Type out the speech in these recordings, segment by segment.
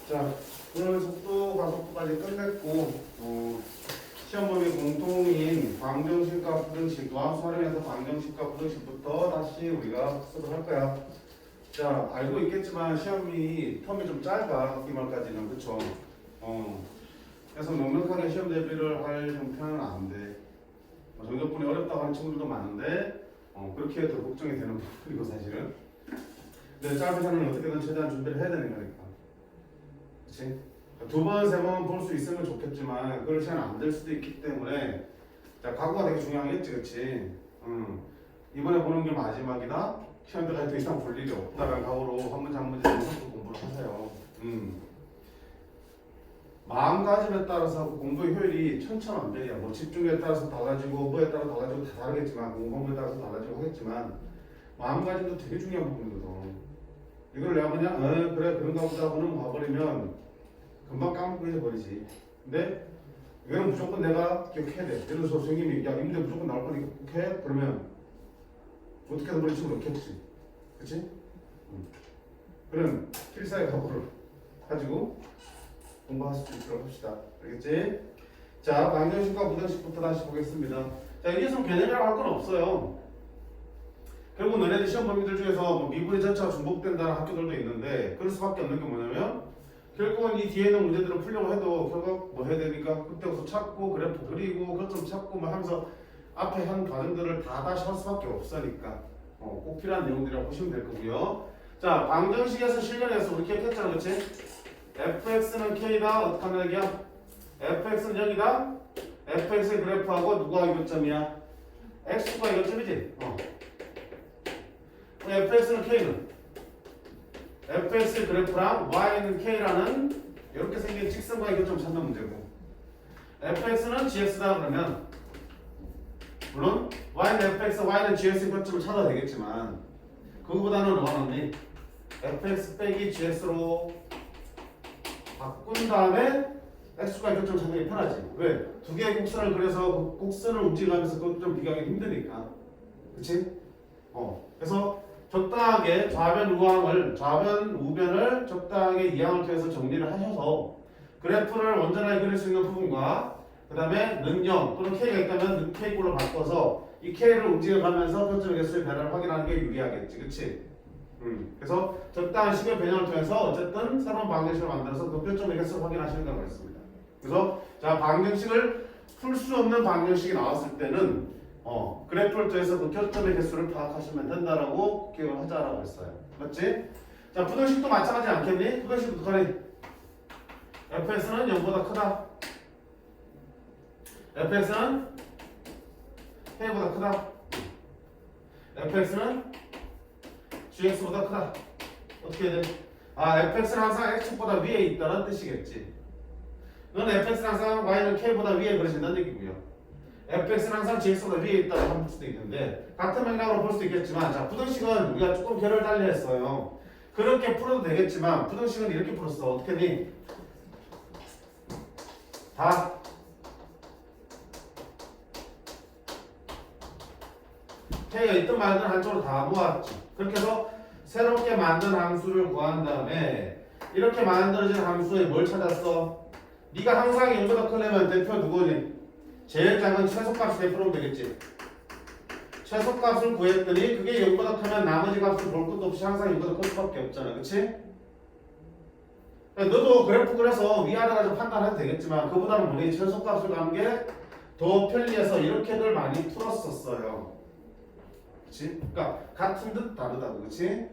자, 오늘 속도 가속도까지 끝냈고 시험 범위 공통인 방정식과 부등식과 수활용해서 방정식과 부등식부터 다시 우리가 학습을 할 거야. 자, 알고 있겠지만 시험이 텀이 좀 짧아. 기말까지는 그쵸? 그래서 넉넉하게 시험 대비를 할 형태는 안 돼. 정적분이 어렵다고 하는 친구들도 많은데 그렇게 더 걱정이 되는 부분이고 사실은. 근데 짧은 시간은 어떻게든 최대한 준비를 해야 되는 거니까. 그치? 두 번, 세 번 볼 수 있으면 좋겠지만 그럴 시간 안 될 수도 있기 때문에 자, 각오가 되게 중요하겠지, 그치? 이번에 보는 게 마지막이다? 시험 들어갈 더 이상 볼 일이 없다라는 각오로 한 문제 한 문제 연속으로 공부를 하세요. 마음가짐에 따라서 공부의 효율이 천차만별이야. 뭐 집중에 따라서 달라지고 뭐에 따라 달라지고 다 다르겠지만 공부에 따라서 달라지고 하겠지만 마음가짐도 되게 중요한 부분이거든. 이걸 내가 그냥 그래 그런가 보다 하고는 봐버리면 금방 까먹고 잊어버리지. 근데 이거는 무조건 내가 기억해야 돼. 예를 들어서 선생님이 야 이 문제 무조건 나올 거니까 꼭 해? 그러면 어떻게든 우리 친구 넣겠지. 그치? 그런 필사의 각오를 가지고 공부할 수 있도록 합시다. 알겠지? 자, 방정식과 부등식부터 다시 보겠습니다. 자, 여기서 개념이라고 할 건 없어요. 결국 너네들 시험 범위들 중에서 뭐 미분의 전체가 중복된다는 학교들도 있는데 그럴 수밖에 없는 게 뭐냐면 결국은 이 뒤에 있는 문제들을 풀려고 해도 결국 뭐 해야 되니까 그때부터 찾고 그래프 그리고 거점 찾고 뭐 하면서 앞에 한 과정들을 다 다시 할 수밖에 없으니까 꼭 필요한 내용들이라고 보시면 될 거고요. 자, 방정식에서 실현해서 우리 기억했잖아, 그렇지? fx는 k다. 어떻게 하면 얘기야? fx는 0이다. fx의 그래프하고 누구와 이교점이야? x과 이교점이지? fx는 k는 fx의 그래프랑 y는 k라는 이렇게 생긴 직선과 이교점 찾는 문제고 fx는 gx다 그러면 물론 y는 fx, y는 gx의 교점을 찾아야 되겠지만 그거보다는 원하니 fx 빼기 gx로 바꾼 다음에 x과 교점 찾는 게 편하지. 왜? 두 개의 곡선을 그려서 그 곡선을 움직이면서 그것도 좀 비교하기 힘드니까. 그치? 그래서 적당하게 좌변, 우변을 적당하게 이항을 통해서 정리를 하셔서 그래프를 온전하게 그릴 수 있는 부분과 그 다음에 능령 또는 k가 있다면 능 k꼴로 바꿔서 이 k를 움직여가면서 교점의 개수의 변화를 확인하는 게 유리하겠지. 그치? 그래서 적당한 시계 변형을 통해서 어쨌든 새로운 방정식을 만들어서 그 교점의 개수를 확인하시는 거라고 했습니다. 그래서 자, 방정식을 풀 수 없는 방정식이 나왔을 때는 그래프를 통해서 그 교점의 개수를 파악하시면 된다라고 기억을 하자라고 했어요. 맞지? 자, 부등식도 마찬가지 않겠니? 부등식도 어떡하니? fx는 0보다 크다. fx는 k보다 크다. fx는 gx보다 크다. 어떻게 해야 돼? fx는 항상 x보다 위에 있다는 뜻이겠지. 그건 fx는 항상 y는 k보다 위에 그려진다는 얘기고요. fx는 항상 gx보다 위에 있다고 할 수도 있는데 같은 맥락으로 볼 수도 있겠지만 자, 부등식은 우리가 조금 결을 달리 했어요. 그렇게 풀어도 되겠지만 부등식은 이렇게 풀었어. 어떻게 니? 다 k가 있든 말든 한쪽으로 다 모았지. 그렇게 해서 새롭게 만든 함수를 구한 다음에 이렇게 만들어진 함수에 뭘 찾았어? 네가 항상 0보다 크려면 대표 누구니? 제일 작은 최소값이 대표로 되겠지. 최소값을 구했더니 그게 0보다 크면 나머지 값을 볼 것도 없이 항상 0보다 클 수밖에 없잖아. 그치? 너도 그래프 그려서 위아래가 좀 판단해도 되겠지만 그보다는 우리 최소값을 가는 게 더 편리해서 이렇게들 많이 풀었었어요. 그치? 그러니까 같은 듯 다르다고. 그치?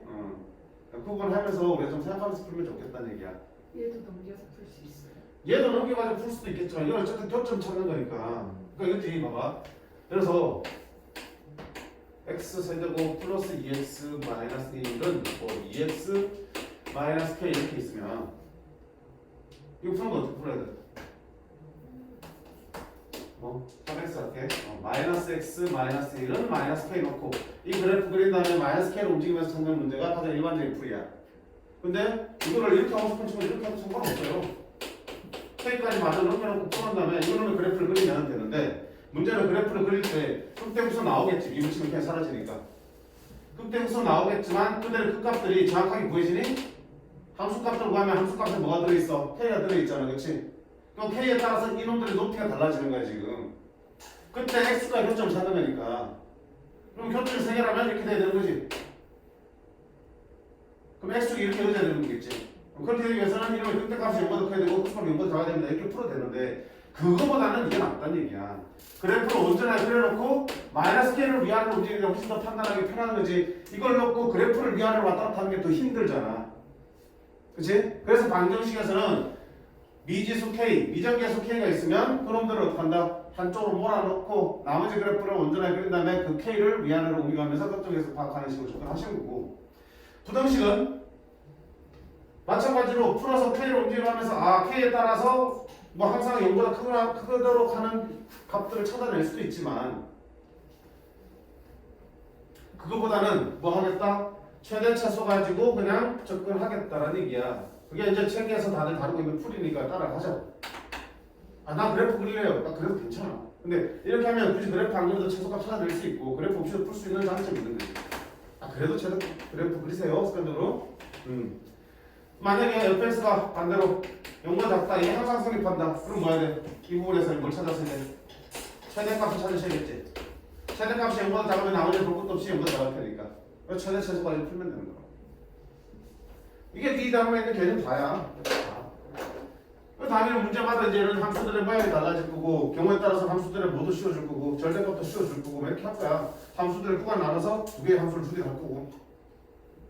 그 부분 하면서 우리가 좀 생각하면서 풀면 좋겠다는 얘기야. 얘도 넘겨서 풀 수 있어요. 얘도 넘겨가지고 풀 수도 있겠지만 이건 어쨌든 교점 찾는 거니까. 그러니까 이것도 봐봐. 그래서 x 세제곱 플러스 2x 마이너스 1은 뭐 2x 마이너스 k 이렇게 있으면 이거 푸는 거 어떻게 풀어야 돼? 3x 할게. 마이너스 x 마이너스 1은 마이너스 k 넣고 이 그래프 그린 다음에 마이너스 k를 움직이면서 찾는 문제가 가장 일반적인 풀이야. 근데 이거를 이렇게 하고 싶은 친구는 이렇게 해도 상관없어요. k까지 마저 넘겨놓고 풀은 다음에 이거는 그래프를 그리면 되는데 문제는 그래프를 그릴 때 극대구선 나오겠지. 미분치면 그냥 사라지니까. 극대구선 나오겠지만 그대로 그 값들이 정확하게 구해지니? 함수값을 구하면 함수값에 뭐가 들어있어? K가 들어있잖아, 그치? 그럼 K에 따라서 이놈들의 높이가 달라지는 거야, 지금. 그때 X가 교점을 찾는 거니까. 그럼 교점이 3개라면 이렇게 돼야 되는 거지. 그럼 X축이 이렇게 해줘야 되는 거겠지. 그렇게 되기 위해서는 이름의 극대값이 0보다 커야 되고 흑수값이 0보다 작아야 됩니다. 이렇게 풀어도 되는데 그거보다는 이게 낫다는 얘기야. 그래프를 온전하게 그려놓고 마이너스 K를 위아래로 움직이는 게 훨씬 더 판단하기 편한 거지. 이걸 놓고 그래프를 위아래로 왔다 갔다 하는 게 더 힘들잖아. 그치? 그래서 방정식에서는 미지수 K, 미정계수 K가 있으면 그놈들을 어떻게 한다? 한쪽으로 몰아놓고 나머지 그래프를 온전하게 그린 다음에 그 K를 위아래로 옮겨가면서 그쪽에서 파악하는 식으로 접근하시는 거고, 부등식은 마찬가지로 풀어서 K를 움직여가면서 아 K에 따라서 뭐 항상 0보다 크도록 하는 값들을 찾아낼 수도 있지만 그거보다는 뭐 하겠다? 최대차수 가지고 그냥 접근하겠다라는 얘기야. 그게 이제 책에서 다들 다루고 있는 풀이니까 따라가자. 아 나 그래프 그릴래요. 나 그래프 괜찮아. 근데 이렇게 하면 굳이 그래프 안 그려도 최소값 찾아낼 수 있고 그래프 없이도 풀 수 있는 장점이 있는 거지. 아 그래도 최소 그래프 그리세요 습관적으로. 만약에 fx가 반대로 0보다 작다, 이게 항상 성립한다. 그럼 뭐 해야 돼? 이 부분에서 뭘 찾았어야 돼? 최대값을 찾으셔야겠지. 최대값이 0보다 작으면 나머지 볼 것도 없이 0보다 작을 테니까. 최대 최소까지 풀면 되는 거야. 이게 네 다음에 있는 개념 다야. 당연히 문제마다 이제 이런 함수들의 모양이 달라질 거고 경우에 따라서 함수들의 모두 씌워줄 거고 절대값도 씌워줄 거고 이렇게 할 거야. 함수들의 구간 나눠서 두 개의 함수를 두 개 할 거고.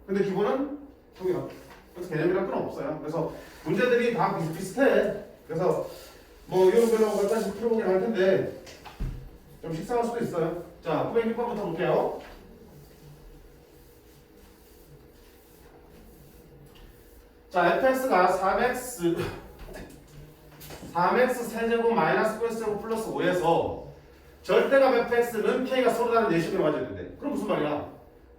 근데 기본은 두 개야. 그래서 개념이란 건 없어요. 그래서 문제들이 다 비슷비슷해. 그래서 뭐 이런 걸로 갖다시 풀어보긴 할 텐데 좀 식상할 수도 있어요. 자, 906번부터 볼게요. 자, fx가 3x 세제곱 마이너스 9x제곱 플러스 5에서 절대값 fx는 k가 서로 다른 내식으로 가져야 된대. 그럼 무슨 말이야?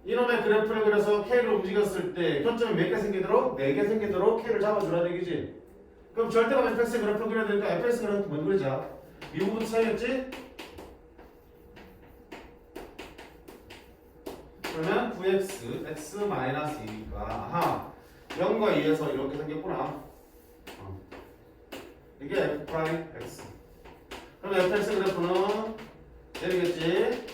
이놈의 그래프를 그려서 K를 움직였을 때 교점이 몇 개 생기도록? 4개 생기도록 K를 잡아주라는 얘기지. 그럼 절대값 fx의 그래프를 그려야 되니까 fx 그래프 먼저 그리자. 미분부터 써야겠지? 그러면 9x, x 마이너스 2니까 아하 0과 2에서 이렇게 생겼구나. 이게 f 프라임 x. 그럼 fx 그래프는 내리겠지?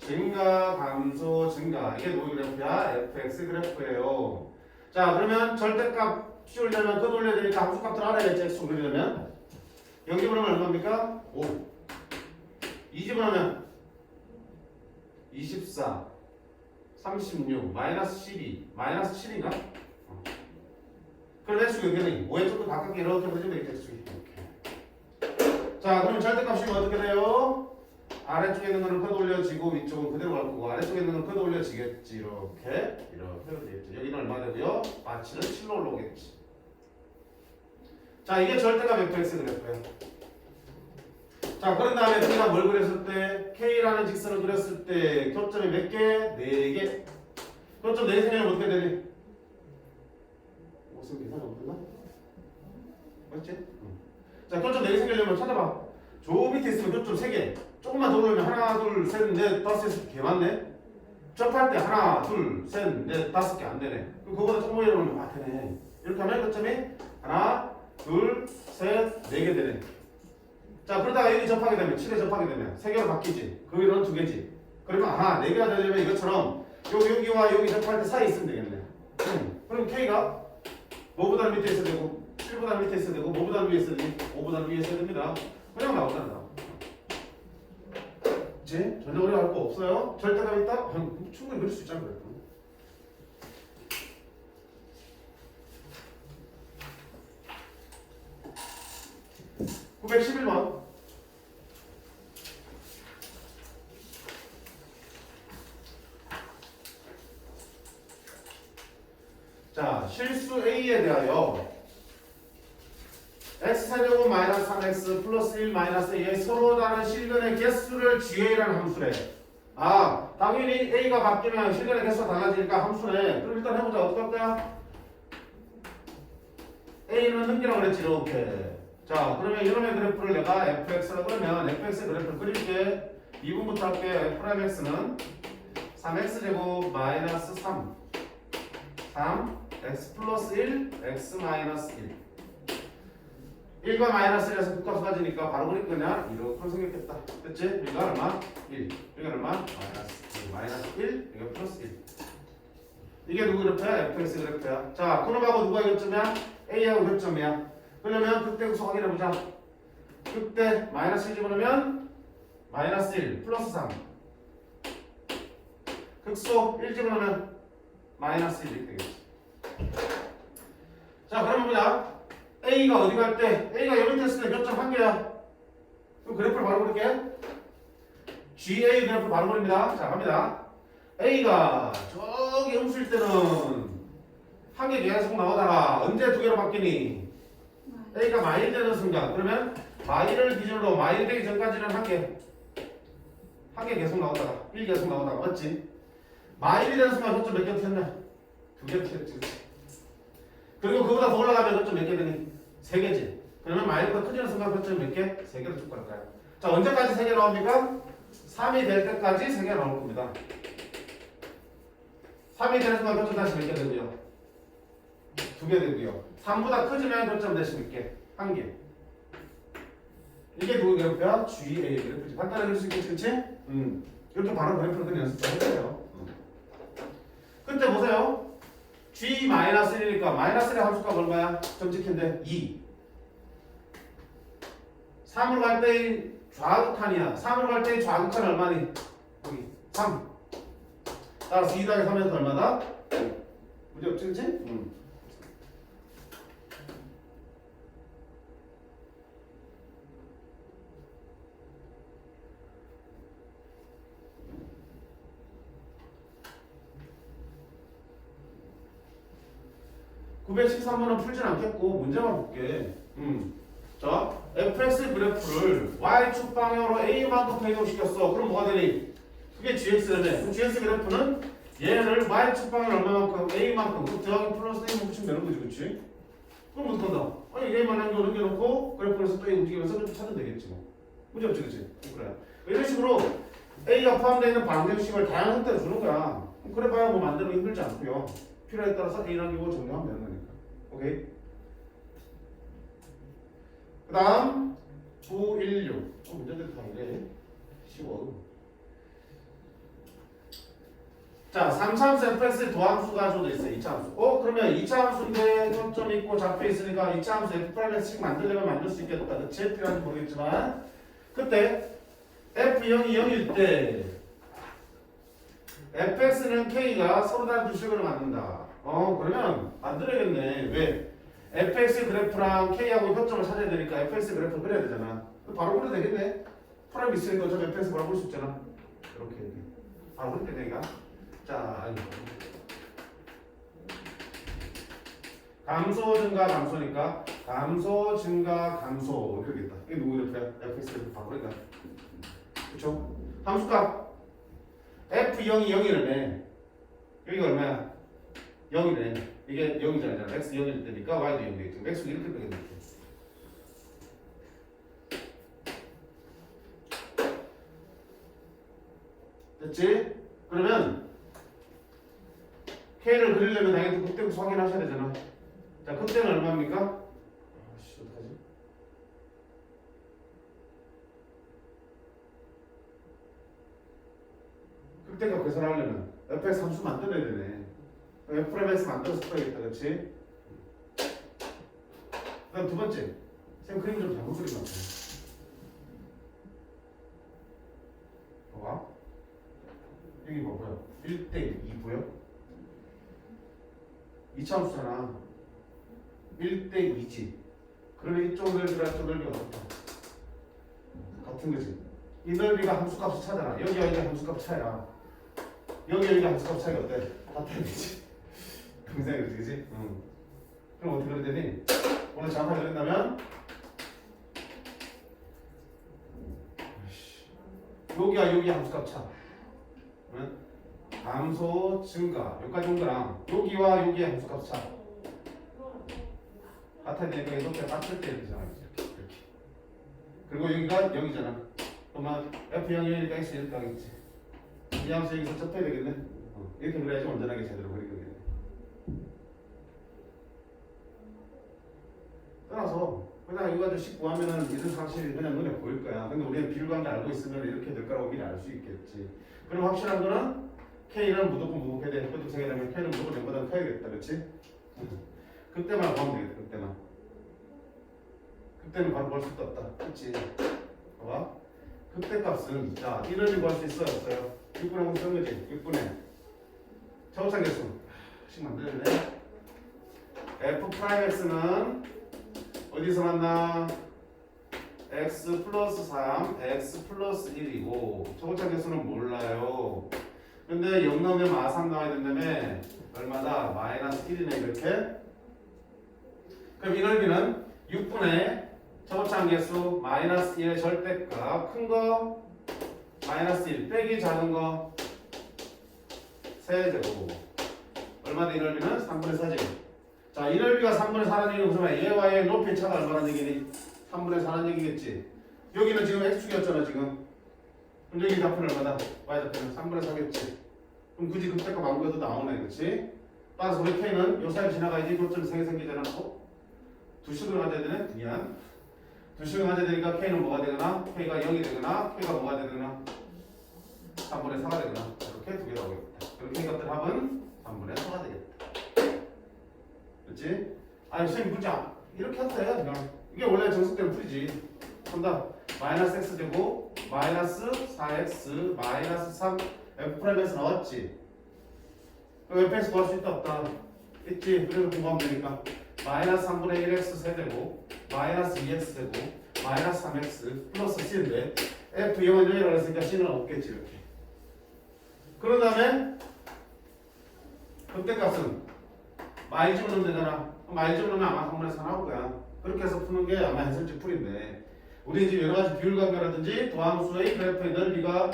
증가, 감소, 증가. 이게 누구 그래프야? fx 그래프예요. 자, 그러면 절대값 씌우려면 그거 올려야 되니까 함수값들 알아야겠지. x 그리려면. 0집어넣으면 얼마입니까? 5. 2집어넣으면 24, 36, 마이너스 12, 마이너스 7인가? 그럼 x축 여기는 5의 쪽도 가깝게 이렇게 보시면 되겠죠. x축이. 이렇게. 자, 그럼 절대값이 어떻게 돼요? 아래쪽에 있는 거는 컷 올려지고 위쪽은 그대로 갈 거고 아래쪽에 있는 거는 컷 올려지겠지. 이렇게 되겠죠. 여기는 얼마 되고요? 마치는 7로 올라오겠지. 자, 이게 절대값 fx 그래프예요. 자, 그런 다음에 우리가 뭘 그렸을 때 K라는 직선을 그렸을 때 교점이 몇 개? 4개. 교점 4개 생기면 어떻게 되니? 무슨 계산이 없나? 맞지? 자, 교점 4개 생기려면 찾아봐. 저 밑에 있으면 교점 3개. 조금만 더 올리면 하나, 둘, 셋, 넷, 다섯, 여섯 개 많네. 접할 때 하나, 둘, 셋, 넷, 5개 안 되네. 그럼 그거보다 조금만 올리면 아 되네. 이렇게 하면 교점이 하나, 둘, 셋, 4개 되네. 자, 그러다가 여기 접하게 되면 7에 접하게 되면 3개로 바뀌지. 그 위로는 2개지. 그러면 아하 4개가 되려면 이것처럼 여기와 여기 접할 때 사이에 있으면 되겠네. 그럼 K가 뭐보다 밑에 있어야 되고 7보다 밑에 있어야 되고 뭐보다 위에 있어야 되고 5보다 위에 있어야 됩니다. 그냥 나오잖아. 그치? 전혀 어려울 거 없어요. 절대감 있다? 충분히 그릴 수 있잖아. 그래도. 911번. 자, 실수 A에 대하여 x세제곱 마이너스 3x 플러스 1 마이너스 A의 서로 다른 실근의 개수를 GA라는 함수래. 아, 당연히 A가 바뀌면 실근의 개수가 달라지니까 함수네. 그럼 일단 해보자. 어떻게 할 거야? A는 넘기라고 그랬지. 이렇게. 자, 그러면 이놈의 그래프를 내가 fx라고 그러면 fx의 그래프를 그릴게. 2분부터 할게. f'x는 3x제곱 마이너스 3 3 x 플러스 1, x 마이너스 1. 1과 마이너스 1에서 극값 가지니까 바로 그릴 거냐? 이렇게 생겼겠다. 됐지? 여기가 얼마? 1. 여기가 얼마? 마이너스 1, 이거 플러스 1. 이게 누구 그래프야? fx 그래프야. 자, 그놈하고 누가 교점이야? a하고 교점이야. 그러면 그때 구속 확인해보자. 그때 마이너스 1 집어넣으면 마이너스 1 플러스 3. 극소 1 집어넣으면 마이너스 1 이렇게 되겠지. 자, 그러면 보자. A가 어디 갈 때? A가 여기 됐을 때 몇 점 한 개야? 그럼 그래프를 바로 그릴게. GA 그래프 바로 그립니다. 자, 갑니다. A가 저기 음수일 때는 한 개 계속 나오다가 언제 두 개로 바뀌니? A가 마일 되는 순간. 그러면 마일을 기준으로 마일 되기 전까지는 한 개. 한 개 계속 나오다가 1 계속 나오다가 맞지? 마일이 되는 순간 몇 점 몇 개 튀었냐? 두 개 튀었지. 그리고 그보다 더 올라가면 몇 점 몇 개 되니? 세 개지. 그러면 마일보다 커지는 순간 몇 점 몇 개? 세 개로 쭉 갈 거야. 자, 언제까지 세 개 나옵니까? 3이 될 때까지 세 개 나올 겁니다. 3이 되는 순간 몇 점 다시 몇 개 되고요? 두 개 되고요. 3보다 커지면 몇 점 다시 몇 개? 한 개. 이게 누구 그래프야? GA 그래프지. 간단하게 그릴 수 있겠지, 그치? 이렇게 바로 그래프를 그냥 연습 좀 해보세요. 그때 보세요. G-1이니까 마이너스 1의 함수값 얼마야? 점집힌데 2. 3으로 갈 때의 좌극한이야. 3으로 갈 때의 좌극한 얼마니? 여기 3. 따라서 2 더하기 3에서 얼마다? 문제 없지, 그치? 913번은 풀진 않겠고 문제만 볼게. 자, fx 그래프를 y축 방향으로 a만큼 변경시켰어. 그럼 뭐가 되니? 그게 gx라네. 그럼 gx 그래프는 얘를 y축 방향 얼마만큼? a만큼. 그 더하기 플러스 a 붙이면 되는 거지, 그렇지? 그럼 어떡한다? 아니 a만 한 거 넘겨놓고 그래프에서 또 a 움직이면서 좀 찾으면 되겠지 뭐. 문제 없지, 그렇지? 그래. 이런 식으로 a가 포함되어 있는 방정식을 다양한 형태로 주는 거야. 그래 봐야 뭐 만들면 힘들지 않고요. 필요에 따라서 a랑 이거 정리하면 되는 거니까. 오케이? 그 다음 916. 문제들 다 이래. 쉬워. 자, 3차함수 fx의 도함수가 주어져 있어요. 2차함수. 그러면 2차함수인데 점점 있고 잡혀 있으니까 2차함수 f'x씩 만들려면 만들 수 있겠다. 그치? 필요한지 모르겠지만 그때 f0이 0일 때 fx는 k가 서로 다른 두 식으로 만든다. 그러면 만들어야겠네. 왜? fx 그래프랑 k하고 협점을 찾아야 되니까 fx 그래프 그려야 되잖아. 바로 그려도 되겠네. 프라임 있으니까 어차피 fx 바로 볼 수 있잖아. 이렇게. 바로 그렇게 되니까. 자, 아니. 감소 증가 감소니까 감소 증가 감소 이러겠다. 이게 누구 그래프야? fx 그래프 바로 그러니까. 그쵸? 함수값 f0이 0이라네. 여기가 얼마야? 0이네. 이게 0이잖아. x 0일 때니까 y도 0 되겠지. x는 이렇게 되겠네. 됐지? 그러면 k를 그리려면 당연히 극대값 확인하셔야 되잖아. 자, 극대는 얼마입니까? 아씨, 어떡하지? 극대값 계산하려면 fx 함수 만들어야 되네. f'x 만들어서 써야겠다, 그렇지? 그다음 두 번째, 쌤 그림 좀 잘못 그린 것 같아. 봐봐. 여기 뭐 보여? 1대 2 보여? 2차 함수잖아. 1대 2지. 그러면 이쪽 넓이랑 이쪽 넓이가 같다. 같은 거지. 이 넓이가 함수값이 차잖아. 여기와 여기 함수값 차이야. 여기 함수값 차이가 어때? 같아야 되지. 굉장히 그렇지, 그치? 그럼 어떻게 그려야 되니? 오늘 정확하게 그린다면 여기와 여기 함수값 차. 감소 증가 여기까지 온 거랑 여기와 여기의 함수값 차. 같아야 되니까 이렇게 맞출 때 되잖아. 이렇게. 그리고 여기가 0이잖아. 그러면 f0이니까 x 이렇게 하겠지. 이 함수 여기서 접해야 되겠네. 이렇게 그래야지 온전하게 제대로 그릴 거겠네. 떠나서 그냥 이거 가지고 식 구하면은 이런 사실이 그냥 눈에 보일 거야. 근데 우리는 비율관계 알고 있으면 이렇게 될 거라고 미리 알 수 있겠지. 그럼 확실한 거는 K는 무조건 무극해야 돼. 그것도 생각하면 K는 무조건 0보다 커야겠다. 그렇지? 그때만 보면 되겠다. 그때만. 그때는 바로 볼 수도 없다. 그렇지? 봐봐. 그때 값은 자 1을 구할 수 있어요? 없어요? 6분의 0 쓰는 거지? 6분의 차고창 개수 식 만들었네. F'X는 어디서 만나? X 플러스 3, X 플러스 1이고 차고창 개수는 몰라요. 근데 0 넣으면 마3 나와야 된다며 얼마다? 마이너스 1이네 이렇게. 그럼 이 넓이는 6분의 차고창 개수 마이너스 1의 절대값 큰 거 마이너스 1 빼기 작은 거 세제곱 얼마다 이 넓이는 3분의 4제곱. 자, 이 넓이가 3분의 4라는 얘기는 무슨 말이야? 얘와 얘의 높이의 차가 얼마라는 얘기니? 3분의 4라는 얘기겠지. 여기는 지금 x축이었잖아 지금. 그럼 여기 좌표는 얼마다? y좌표는 3분의 4겠지. 그럼 굳이 극대값 안 구해도 나오네, 그렇지? 따라서 우리 k는 요 사이를 지나가야지 교점 3개 생기잖아. 두 식을 가져야 되네? 미안. 두 식을 가져야 되니까 k는 뭐가 되거나 k가 0이 되거나 k가 뭐가 되거나 3분의 4가 되거나 이렇게 두 개가 오겠다. 그럼 k 값들 합은 3분의 4가 되겠다. 그렇지? 아니 선생님 문자 이렇게 하세요 그냥. 이게 원래 정석대로 풀이지. 한다. 마이너스 x 제곱 마이너스 4x 마이너스 3 F'에서 나왔지. 그럼 F에서 구할 수 있다 없다? 있지. 그래서 공부하면 되니까 마이너스 3분의 1x 세제곱 마이너스 2x 세제곱 마이너스 3x 플러스 c인데 F 0은 0이라고 했으니까 c는 없겠지 이렇게. 그런 다음에 극대값은 마이 집어넣으면 되잖아. 마이 집어넣으면 아마 3분의 4 나올 거야. 그렇게 해서 푸는 게 아마 해설식 풀인데 우리 이제 여러 가지 비율관계라든지 도함수의 그래프의 넓이가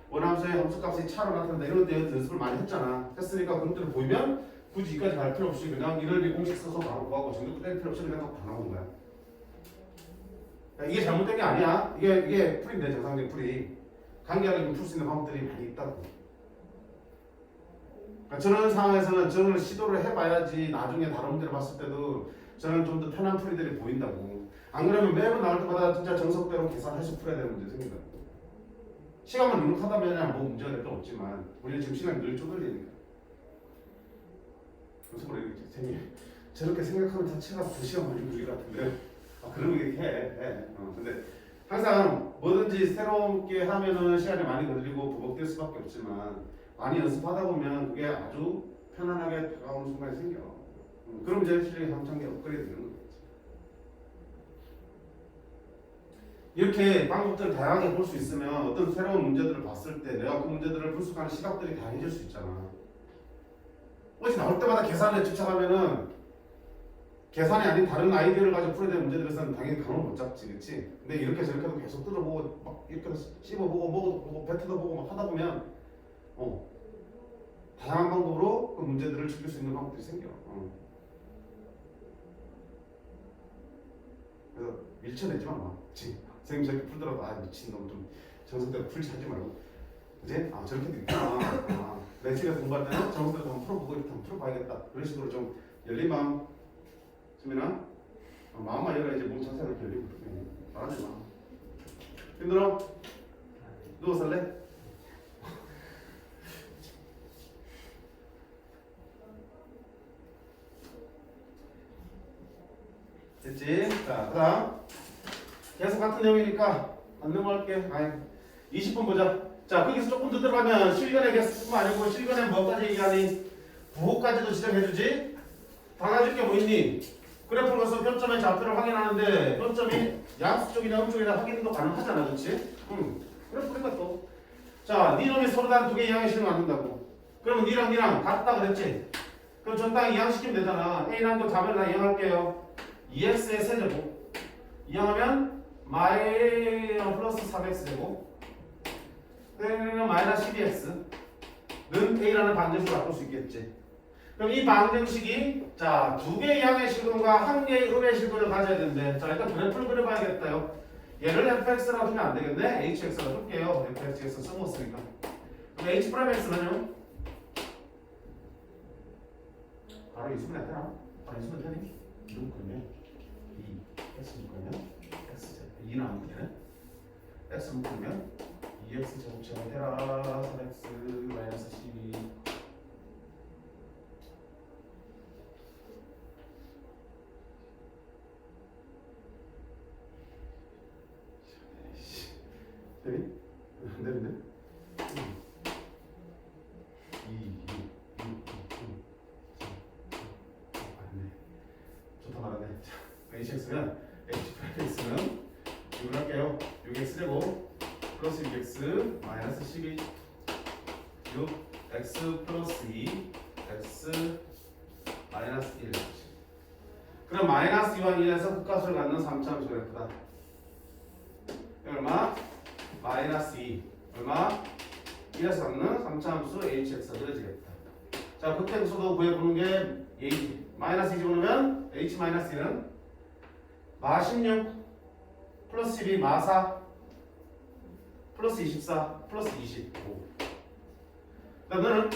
원함수의 함수값의 차로 나타난다 이런 데 연습을 많이 했잖아. 했으니까 그런 것들을 보이면 굳이 이까지 갈 필요 없이 그냥 이 넓이 공식 써서 바로 구하고 정도 뺄 필요 없이 그냥 다 나온 거야. 이게 잘못된 게 아니야. 이게 풀인데 정상적인 풀이. 관계하게 풀 수 있는 방법들이 많이 있다고. 그러니까 저런 상황에서는 저런 시도를 해봐야지 나중에 다른 문제를 봤을 때도 저는 좀 더 편한 풀이들이 보인다고. 안 그러면 매번 나올 때마다 진짜 정석대로 계산해서 풀어야 되는 문제 생긴다. 시간만 눅눅하다면 뭐 문제가 될 건 없지만 우리는 지금 시간이 늘 쪼들리니까. 무슨 모르겠지. 선생님 저렇게 생각하는 자체가 2시간 걸린 분리 같은데 그런 게 해. 근데 항상 뭐든지 새롭게 하면은 시간이 많이 걸리고 버벅될 수밖에 없지만 많이 연습하다 보면 그게 아주 편안하게 다가오는 순간이 생겨. 그럼 이제 실력이 한창계 업그레이드 되는 거겠지. 이렇게 방법들을 다양하게 볼 수 있으면 어떤 새로운 문제들을 봤을 때 내가 그 문제들을 분석하는 시각들이 다양해질 수 있잖아. 어찌 나올 때마다 계산에 집착하면은 계산이 아닌 다른 아이디어를 가지고 풀어야 되는 문제들에서는 당연히 감을 못 잡지, 그렇지? 근데 이렇게 저렇게도 계속 뜯어보고 막 이렇게 씹어보고 먹어보고 뱉어보고 막 하다 보면 다양한 방법으로 그 문제들을 즐길 수 있는 방법들이 생겨. 그래서 밀쳐내지 마, 그렇지? 선생님 저렇게 풀더라도 미친놈 좀 정석대로 풀지 하지 말고, 그지? 저렇게도 있구나. 내 집에서 공부할 때는 정석대로 한번 풀어보고 이렇게 한번 풀어봐야겠다. 그런 식으로 좀 열린 마음, 수민아, 마음만 열어야지 몸 자세가 열리고 그러네. 말하지 마. 힘들어? 누워 살래? 됐지? 자, 그 다음 계속 같은 내용이니까 안 넘어갈게. 20분 보자. 자, 거기서 조금 더 들어가면 실근의 개수뿐만 아니고 실근의 뭐까지 얘기하니? 부호까지도 지정해주지? 달라질 게 뭐 있니? 그래프를 가서 변점의 좌표를 확인하는데 변점이 양수 쪽이나 음쪽이나 확인도 가능하잖아, 그렇지? 그래프 그러니까 또. 자, 니 놈이 서로 다른 두 개 이항시키면 안 된다고. 그러면 니랑 니랑 같다 그랬지? 그럼 전 딱 이항시키면 되잖아. A랑 그 답을 다 이항할게요. 2x의 세제곱 이항하면 마이 플러스 3x 제곱 그러면 마이너스 12x는 A라는 방정식으로 바꿀 수 있겠지. 그럼 이 방정식이 자, 두 개의 양의 실근과 한 개의 음의 실근을 가져야 되는데 자, 일단 그래프를 그려봐야겠다요. 얘를 fx라고 두면 안 되겠네. hx라고 둘게요. fx에서 써먹었으니까. 그럼 h'x는요? 바로 있으면 되나? 바로 있으면 되니? 이런 거네. 2 x 묶으면 x 제곱 2는 안 묶이네. x 묶으면 2x 제곱 제곱해라 3x 마이너스 12. 되니? 안 되는데? 6x면 x는 6을 할게요. 6x 제곱 플러스 6x 마이너스 12 6x 플러스 2 x 마이너스 1. 그럼 마이너스 2와 1에서 극값을 갖는 3차함수 그래프다. 얼마? 마이너스 2 얼마? 1에서 갖는 3차함수 hx가 그려지겠다. 자, 극행수도 구해보는 게 예의지. 마이너스 2 집어넣으면 h 마이너스 2는 마 16 플러스 12 마 4 플러스 24 플러스 25. 그다음 너는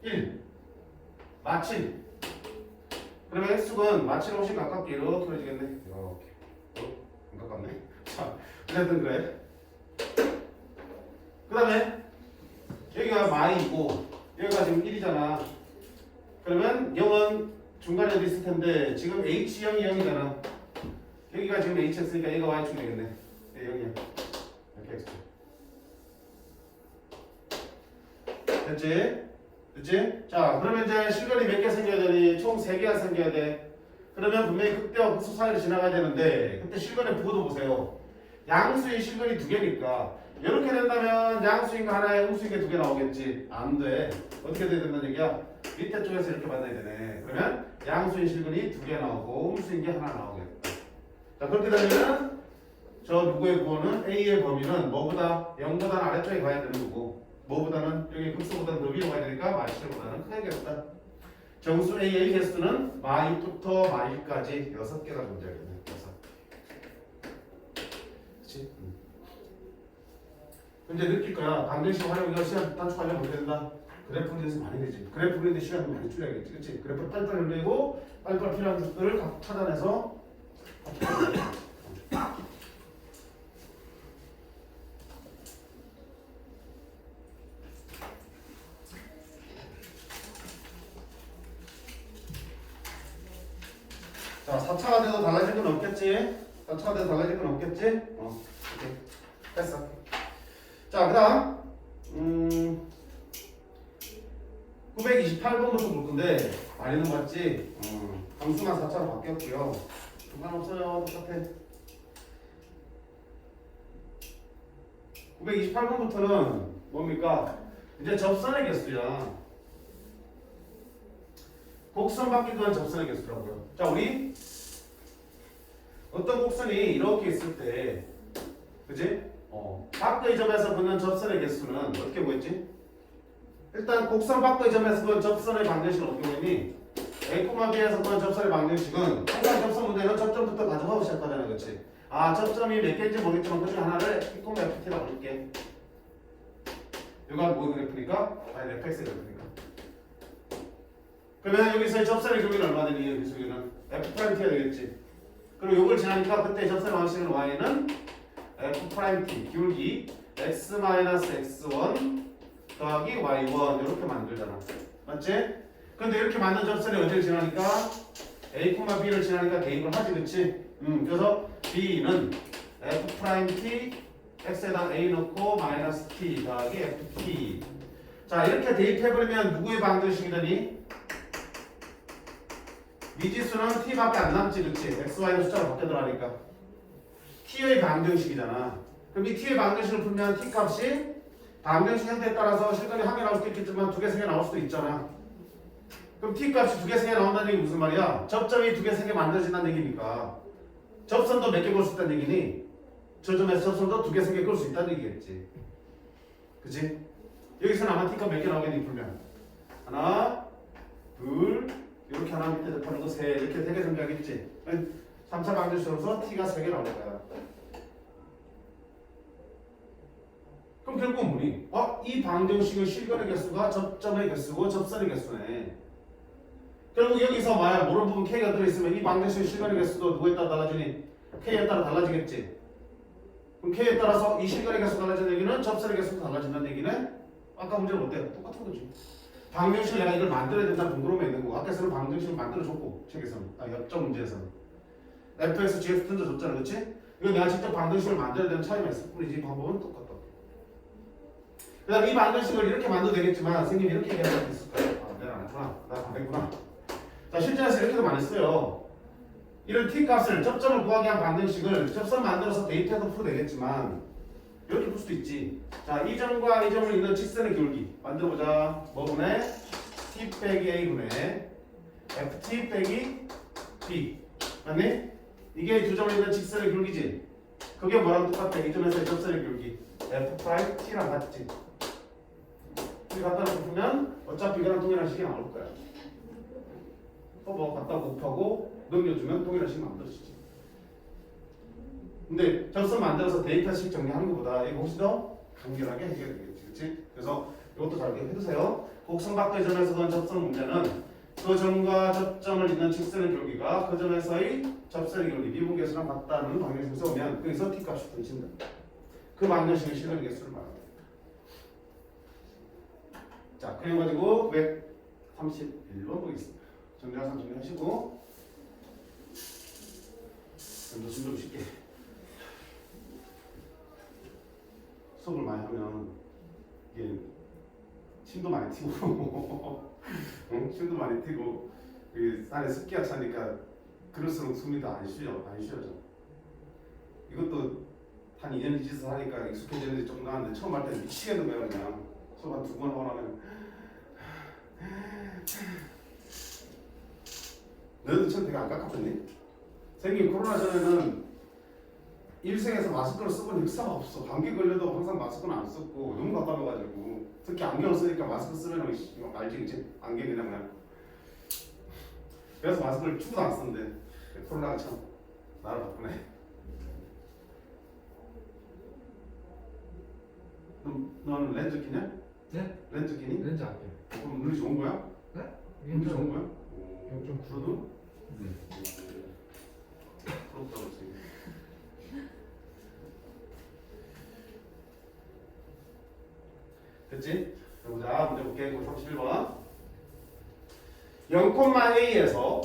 1 마 7. 그러면 x축은 마 7에 훨씬 가깝게 이렇게 그려지겠네. 이렇게. 안 가깝네. 자, 어쨌든 그래. 그 다음에 여기가 마이고 여기가 지금 1이잖아. 그러면 0은 중간에 어디 있을 텐데 지금 h0이 0이잖아. 여기가 지금 hx니까 얘가 y축이 되겠네. 네, 0이야. 이렇게 x축. 됐지? 됐지? 자, 그러면 이제 실근이 몇 개 생겨야 되니? 총 3개가 생겨야 돼. 그러면 분명히 극대와 극소 사이를 지나가야 되는데 그때 실근의 부호도 보세요. 양수의 실근이 2개니까 이렇게 된다면 양수인 거 하나에 음수인 게 2개 나오겠지. 안 돼. 어떻게 돼야 된다는 얘기야? 밑에 쪽에서 이렇게 만나야 되네. 그러면 양수인 실근이 2개 나오고 음수인 게 하나 나오겠다. 자, 그렇게 되면 저 누구의 부호는 A의 범위는 뭐보다 0보다는 아래쪽에 가야 되는 거고 뭐보다는 여기 극소보다는 더 위로 가야 되니까 마이너스보다는 크겠다. 정수 A의 개수는 마2부터 마1까지 6개가 존재하겠네. 6. 그치? 이제 느낄 거야. 방정식 활용이가 시간 단축하려면 어떻게 된다? 그래프 그려서 많이 되지. 그래프 그리는데 시간도 많이 줄여야겠지. 그치? 그래프 빨리빨리 그리고 빨리빨리 필요한 것들을 각 찾아내서 자, 4차가 돼도 달라질 건 없겠지? 4차가 돼도 달라질 건 없겠지? 오케이. 됐어. 자, 그 다음 928번부터 볼 건데 많이는 봤지? 함수만 4차로 바뀌었고요. 상관없어요. 똑같아. 928번부터는 뭡니까? 이제 접선의 개수야. 곡선 바뀌기 위한 접선의 개수라고요. 자, 우리 어떤 곡선이 이렇게 있을 때, 그지? 밖의 점에서 보는 접선의 개수는 어떻게 보였지? 일단 곡선 밖의 점에서 보는 접선의 방정식은 어떻게 보니? A, B에서 보는 접선의 방정식은 항상 접선 문제는 접점부터 가져가고 시작하잖아, 그렇지? 아, 접점이 몇 개인지 모르겠지만 그 중에 하나를 PFT라고 볼게. 이거 뭐 그래프니까? 아니, fx의 그래프니까. 그러면 여기서의 접선의 길이는 얼마 되니? 여기서 여기는 F'T가 되겠지. 그리고 요걸 지나니까 그때 접선의 방식은 Y는 F'T 기울기 x-x1 더하기 y1 이렇게 만들잖아. 맞지? 근데 이렇게 만든 접선이 어디를 지나니까 A, B를 지나니까 대입을 하지, 그치? 그래서 B는 F'T x에다 A 넣고 마이너스 T 더하기 FT. 자, 이렇게 대입해버리면 누구의 방정식이 되니? 미지수는 t밖에 안 남지, 그치? x, y는 숫자로 바뀌어 들어가니까 t의 방정식이잖아. 그럼 이 t의 방정식을 풀면 t 값이 방정식 형태에 따라서 실근이 한 개 나올 수도 있겠지만 2개, 3개 나올 수도 있잖아. 그럼 t 값이 2개, 3개 나온다는 얘기 무슨 말이야? 접점이 2개, 3개 만들어진다는 얘기니까 접선도 몇 개 볼 수 있다는 얘기니 저 점에서 접선도 2개, 3개 볼 수 있다는 얘기겠지. 그치? 여기서는 아마 t 값 몇 개 나오겠니 풀면? 하나, 둘, 이렇게 하나 밑에 접하는 거 세, 이렇게 3개 정리하겠지. 3차 방정식으로서 t가 3개 나올 거야. 그럼 결국은 뭐니? 이 방정식의 실근의 개수가 접점의 개수고 접선의 개수네. 결국 여기서 만약 모르는 부분 K가 들어있으면 이 방정식의 실거리 개수도 누구에 따라 달라지니? K에 따라 달라지겠지. 그럼 K에 따라서 이 실거리 개수 달라지는 얘기는 접선의 개수도 달라진다는 얘기는 아까 문제는 어때요? 똑같은 거지. 방정식을 내가 이걸 만들어야 된다는 궁금함이 있는 거고 앞에서는 방정식을 만들어줬고 책에서는 역점 문제에서는 fx, gx 던져줬잖아. 그렇지? 이거 내가 직접 방정식을 만들어야 되는 차이만 있을 뿐이지 방법은 똑같다. 그 다음에 이 방정식을 이렇게 만들어도 되겠지만 선생님이 이렇게 얘기할 수도 있을 거야. 아 내가 안 했구나. 나 안 했구나. 자 실전에서 이렇게도 많이 써요. 이런 t값을 접점을 구하기 위한 방정식을 접선 만들어서 데이터에도 풀어도 되겠지만 이렇게 풀 수도 있지. 자 이 점과 이 점을 잇는 직선의 기울기 만들어보자. 뭐 분의 t 빼기 a 분의 ft 빼기 b 맞니? 이게 두 점을 잇는 직선의 기울기지. 그게 뭐랑 똑같아? 이 점에서의 접선의 기울기 f 프라임 t랑 같지. 이 갖다 놓고 보면 어차피 이거랑 동일한 식이 나올 거야. 뭐 갖다 곱하고 넘겨주면 동일한 식이 만들어지지. 근데 접선 만들어서 데이터식 정리하는 것보다 이거 훨씬 더 간결하게 해결되겠지. 그치? 그래서 이것도 잘 해두세요. 곡선박도의 점에서던 접선 문제는 그 점과 접점을 잇는 직선의 기울기가 그 점에서의 접선의 기울기 미분 개수랑 같다는 방정식을 써오면 거기서 t값이 등신다. 그 방정식의 실현 개수를 말합니다. 자, 그래 가지고 931번 보겠습니다. 정리 항상 정리하시고 좀 쉽게 수업을 많이 하면 이게 침도 많이 튀고 응? 침도 많이 튀고 안에 습기가 차니까 그럴수록 숨이 더 안 쉬어져. 이것도 한 2년 지나서 하니까 익숙해지는데 좀 나는데 처음 할 때 미치겠는 거야. 그냥 수업 한 2번 하고 나면 너희도 처음 되게 안 깎았니? 생긴 코로나 전에는 일생에서 마스크를 써본 역사가 없어. 감기 걸려도 항상 마스크는 안 썼고 너무 답답해가지고 특히 안경을 쓰니까 마스크 쓰면 알지 그치? 안경이 그냥 그래서 마스크를 추구도 안 쓰는데 코로나가 참 나를 바꾸네. 그럼 너는 렌즈 끼냐? 네? 렌즈 끼니? 렌즈 안 껴요. 그럼 눈이 좋은 거야? 네? 눈이 좋은 거야? 좀 그래도? 네. 부럽다 그렇지. 됐지? 보자 문제 볼게. 31번 0,a에서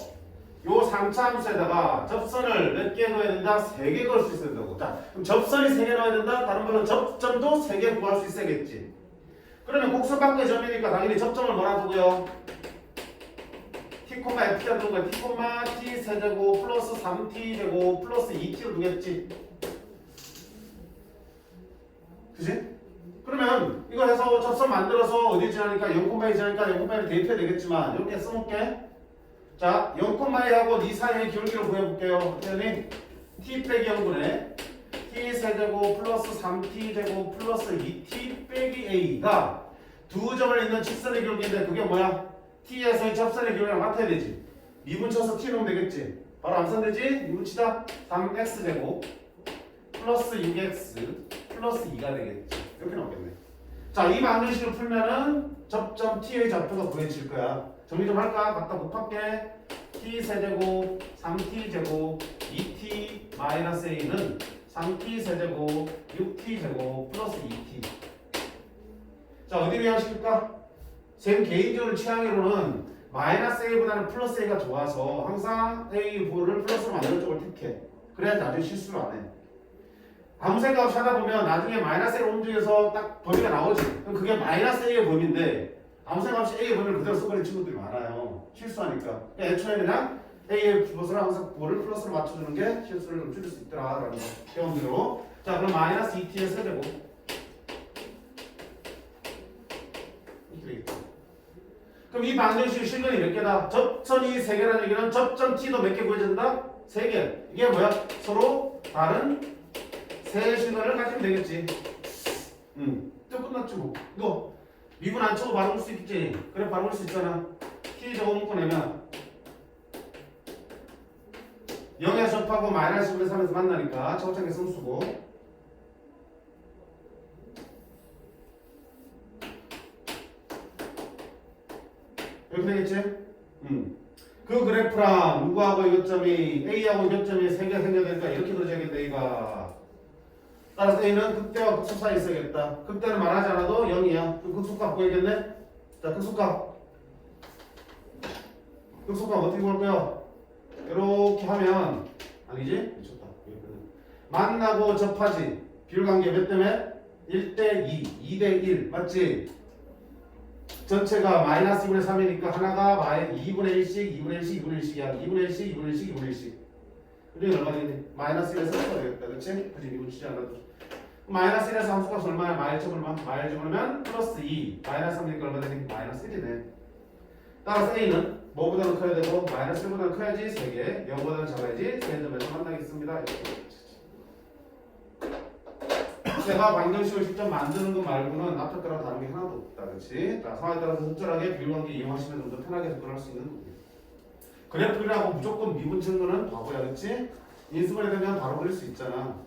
요 3차 함수에다가 접선을 몇 개 넣어야 된다? 3개 걸 수 있어야 된다고. 자, 그럼 접선이 3개 넣어야 된다? 다른 말로 접점도 3개 구할 수 있어야겠지. 그러면 곡선박도의 점이니까 당연히 접점을 뭐라 두고요? t, f가 두는 거야. t, t 세제곱 플러스 3t 제곱 플러스 2t로 두겠지. 그지? 그러면 이거 해서 접선 만들어서 어디 지나니까 0,2 지나니까 0,2를 대입해야 되겠지만 이렇게 써놓을게. 자, 0,2하고 이 사이의 기울기를 구해볼게요. 그랬더니 t 빼기 0분의 t 세제곱 플러스 3t 제곱 플러스 2t 빼기 a가 두 점을 잇는 직선의 기울기인데 그게 뭐야? t에서의 접선의 기울기랑 같아야 되지. 미분 쳐서 t 넣으면 되겠지. 바로 암산 되지? 미분 치다 3x 제곱 플러스 6x 플러스 2가 되겠지. 이렇게 나오겠네. 자, 이 방정식을 풀면은 접점 t의 좌표가 구해질 거야. 정리 좀 할까? 갖다 곱할게. t 세제곱 3t 제곱 2t 마이너스 a는 3t 세제곱 6t 제곱 플러스 2t. 자, 어디로 이항시킬까? 쌤 개인적으로 취향으로는 마이너스 a보다는 플러스 a가 좋아서 항상 a 부호를 플러스로 만드는 쪽을 택해. 그래야 나중에 실수를 안 해. 아무 생각 없이 하다 보면 나중에 마이너스 a를 움직여서 딱 범위가 나오지. 그럼 그게 마이너스 a의 범위인데 아무 생각 없이 a의 범위를 그대로 써버리는 친구들이 많아요. 실수하니까. 그러니까 애초에 그냥 a의 부호를 항상 부호를 플러스로 맞춰주는 게 실수를 좀 줄일 수 있더라라는 거. 배운대로. 자, 그럼 마이너스 2t의 세제곱. 이렇게 되겠다. 그럼 이 방정식 실근이 몇 개다? 접선이 3개라는 얘기는 접점 t도 몇 개 구해진다? 3개. 이게 뭐야? 서로 다른 세 실근을 가지면 되겠지. 또 끝났지 뭐. 이거 미분 안 쳐도 바로 볼 수 있겠지. 그래 바로 볼 수 있잖아. t 저거 묶어내면 0에서 접하고 마이너스 1에서 3에서 만나니까 저장계 성수고. 이렇게 되겠지? 그 그래프랑 누구하고 이것점이 A하고 이것점이 세 개 생겨야 되니까 이렇게 그려줘야겠다 A가. 따라서 A는 극대와 극소 사이에 있어야겠다. 극대는 말하지 않아도 0이야. 그럼 극소값 보이겠네? 자, 극소값. 극소값 어떻게 볼 거야? 이렇게 하면 아니지? 미쳤다. 만나고 접하지. 비율관계 몇 때문에? 1대2, 2대1 맞지? 전체가 마이너스 2분의 3이니까 하나가 2분의 1씩, 2분의 1씩, 2분의 1씩이야. 2분의 1씩, 2분의 1씩, 2분의 1씩. 그러니 얼마 되겠니? 마이너스 1에서 써야 되겠다. 그치? 그치? 이거 치지 않아도. 마이너스 1에서 함수값 얼마야? 마일점 얼마? 마일점 얼마면 플러스 2. 마이너스 3이니까 얼마 되니? 마이너스 1이네. 따라서 A는 뭐보다는 커야 되고 마이너스 1보다는 커야지 3개, 0보다는 작아야지 3점에서 만나겠습니다. 제가 방정식을 직접 만드는 것 말고는 앞에 거랑 다른 게 하나도 없다. 그렇지? 상황에 따라서 적절하게 비율관계 이용하시면 좀 더 편하게 접근할 수 있는 거예요. 그래프라고 무조건 미분 증거는 바보야. 그렇지? 인수분해 되면 바로 그릴 수 있잖아.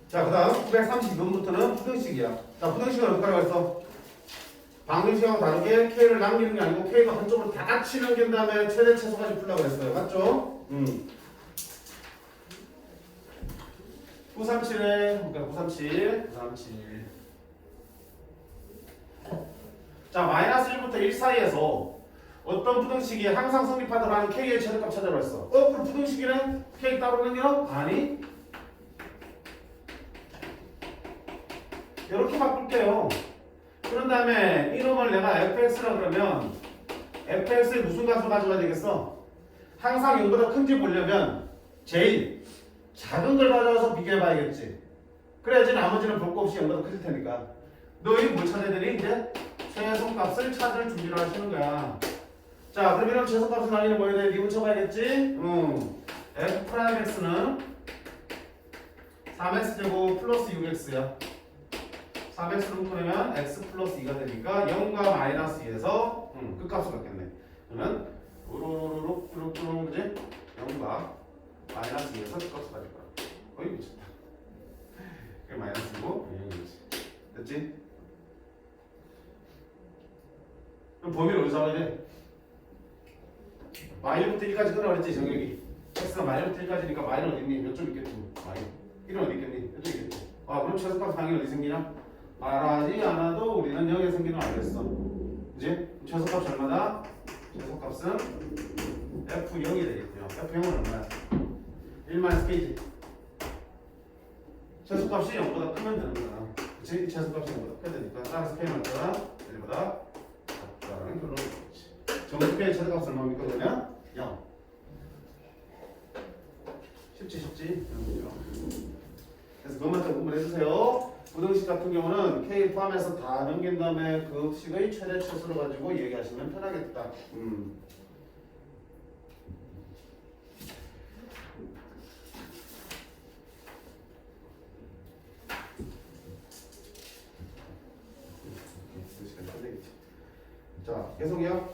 자, 그 다음 932번부터는 부등식이야. 자, 부등식은 어떻게 하라고 했어? 방정식하고 다르게 K를 남기는 게 아니고 K도 한쪽으로 다 같이 넘긴 다음에 최대 최소까지 풀라고 했어요. 맞죠? 937에, 그러니까 937. 자, 마이너스 1부터 1 사이에서 어떤 부등식이 항상 성립하도록 하는 K의 최대값 찾아라 했어. 그럼 부등식이는 K 따로 넘겨? 아니. 이렇게 바꿀게요. 그런 다음에 이놈을 내가 fx라 그러면 fx에 무슨 값을 가져가야 되겠어? 항상 0보다 큰지 보려면 제일 작은 걸 가져와서 비교해 봐야겠지. 그래야지 나머지는 볼 거 없이 0보다 커질 테니까. 너희 뭘 찾아야 되니? 이제 최소값을 찾을 준비를 하시는 거야. 자, 그럼 이런 최소값을 나뉘는 뭐에 대해 미분 쳐봐야겠지? f'x는 3x제곱 플러스 6x야. 3x를 묶으면 x 플러스 2가 되니까 0과 마이너스 2에서 끝값을 갖겠네. 그러면 우르르륵 그지? 0과 마이너스 2에서 끝값을 가질 거야. 어이 미쳤다. 그게 마이너스고 0이지. 됐지? 그럼 범위를 어디서 잡아야 돼? 마이너부터 1까지 끊어 그랬지 정혁이. x가 마이너부터 1까지니까 마이너 어디 있니? 몇 점 있겠지? 마이너 1은 어디 있겠니? 몇 점 있겠지? 그럼 최소값 당연히 어디 생기냐? 말하지 않아도 우리는 0에 생기는 알겠어. 그지? 최소값이 얼마다? 최소값은 F0이 되겠고요. F0은 얼마야? 1-K지. 최소값이 0보다 크면 되는 거잖아. 그치? 최소값이 0보다 커야 되니까. 따라서 K는 얼마다? 1보다 작다라는 결론이 되겠지. 정수 K의 최소값은 얼마입니까? 그러면 0. 쉽지? 그래서 그것만 좀 공부를 해주세요. 부등식 같은 경우는 K 포함해서 다 넘긴 다음에 그 식의 최대 최소를 가지고 얘기하시면 편하겠다. 자, 계속이요.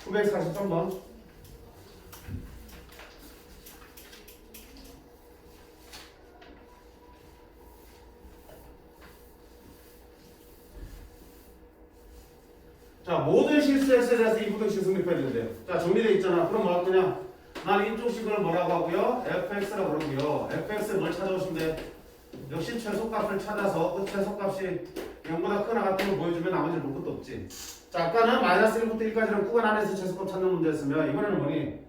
943번. 자, 모든 실수에서 대해서 이 부등식 성립해야 되는데요. 자, 정리되어 있잖아. 그럼 뭐 할 거냐? 난 이쪽 식을 뭐라고 하고요? fx라고 그러고요. fx에 뭘 찾아오시면 돼? 역시 최소값을 찾아서 그 최소값이 0보다 크거나 같은 걸 보여주면 나머지는 볼 것도 없지. 자, 아까는 마이너스 1부터 1까지는 구간 안에서 최소값 찾는 문제였으면 이번에는 뭐니?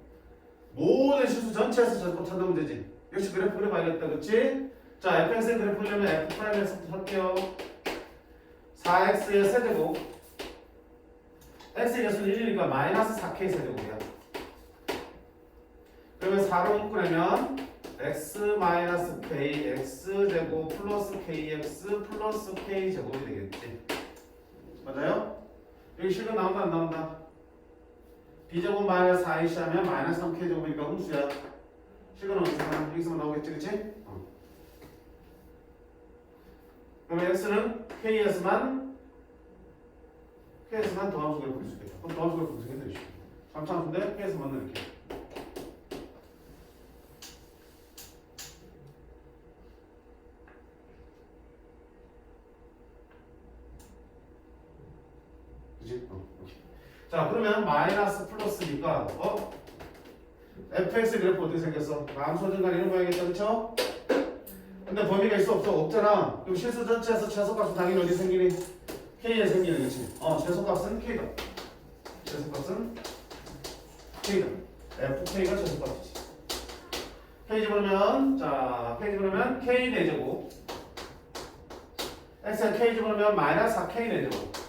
모든 실수 전체에서 최소값 찾는 문제지. 역시 그래프 그려봐야겠다. 그렇지? 자, fx의 그래프 그려면 f'에서부터 할게요. 4x의 세제곱 x의 개수는 1이니까 마이너스 4k 세제곱이야. 그러면 4로 묶으려면 x 마이너스 k x제곱 플러스 kx 플러스 k제곱이 되겠지. 맞아요? 여기 실근 나온다 안 나온다? b제곱 마이너스 4ac 하면 마이너스 3k제곱이니까 음수야. 실근은 어디서만 여기서만 나오겠지, 그치? 그러면 x는 k에서만 더함수를 부를 수 있겠다. 그럼 더함수를 분석해야 되죠. 3차함수인데 K에서만 이렇게. 그지? 오케이. 자 그러면 마이너스 플러스니까 fx 그래프 어떻게 생겼어? 감소증가 이런 모양이겠죠, 그렇죠? 근데 범위가 있어 없어? 없잖아. 그럼 실수 전체에서 최소값은 당연히 어디 생기니? k에 생기는 거지. 최소값은 k다. 최소값은 k다. fk가 최소값이지. k 집어넣으면 k 집어넣으면 k 4제곱 x에 k 집어넣으면 마이너스 4k 4제곱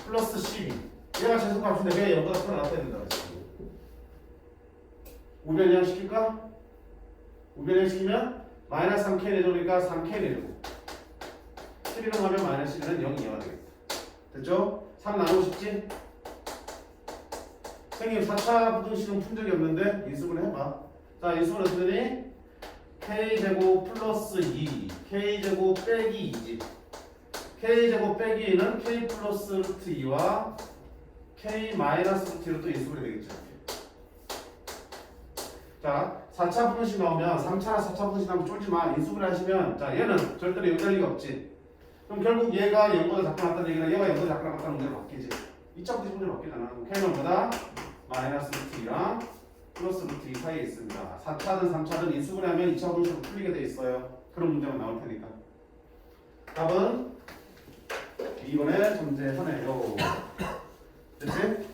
플러스 12 얘가 최소값인데 왜 0보다 크게 나왔어야 된다 그랬어. 우변형 시킬까? 우변형 시키면 마이너스 3k 4제곱이니까 3k 4제곱 12는 하면 마이너스 12는 0이 되겠다. 됐죠? 3 나누고 싶지? 선생님 4차 부등식은 푼 적이 없는데 인수분 해봐. 자 인수분 어떻게 되니? k제곱 플러스 2 k제곱 빼기 2지. k제곱 빼기 2는 k 플러스 루트 2와 k 마이너스 루트 2로 또 인수분이 되겠죠. 자 4차 부등식 나오면 3차나 4차 부등식 나오면 쫄지 마. 인수분 하시면 자 얘는 절대로 0 될 리가 없지. 그럼 결국 얘가 0보다 작게 나왔다는 얘기는 얘가 0보다 작게 나왔다는 문제로 바뀌지. 2차 부등식 문제로 바뀌잖아. k는 보다 마이너스 루트 2랑 플러스 루트 2 사이에 있습니다. 4차든 3차든 인수분해 하면 2차 분식으로 풀리게 돼 있어요. 그런 문제가 나올 테니까. 답은 2번에 존재하네요. 됐지?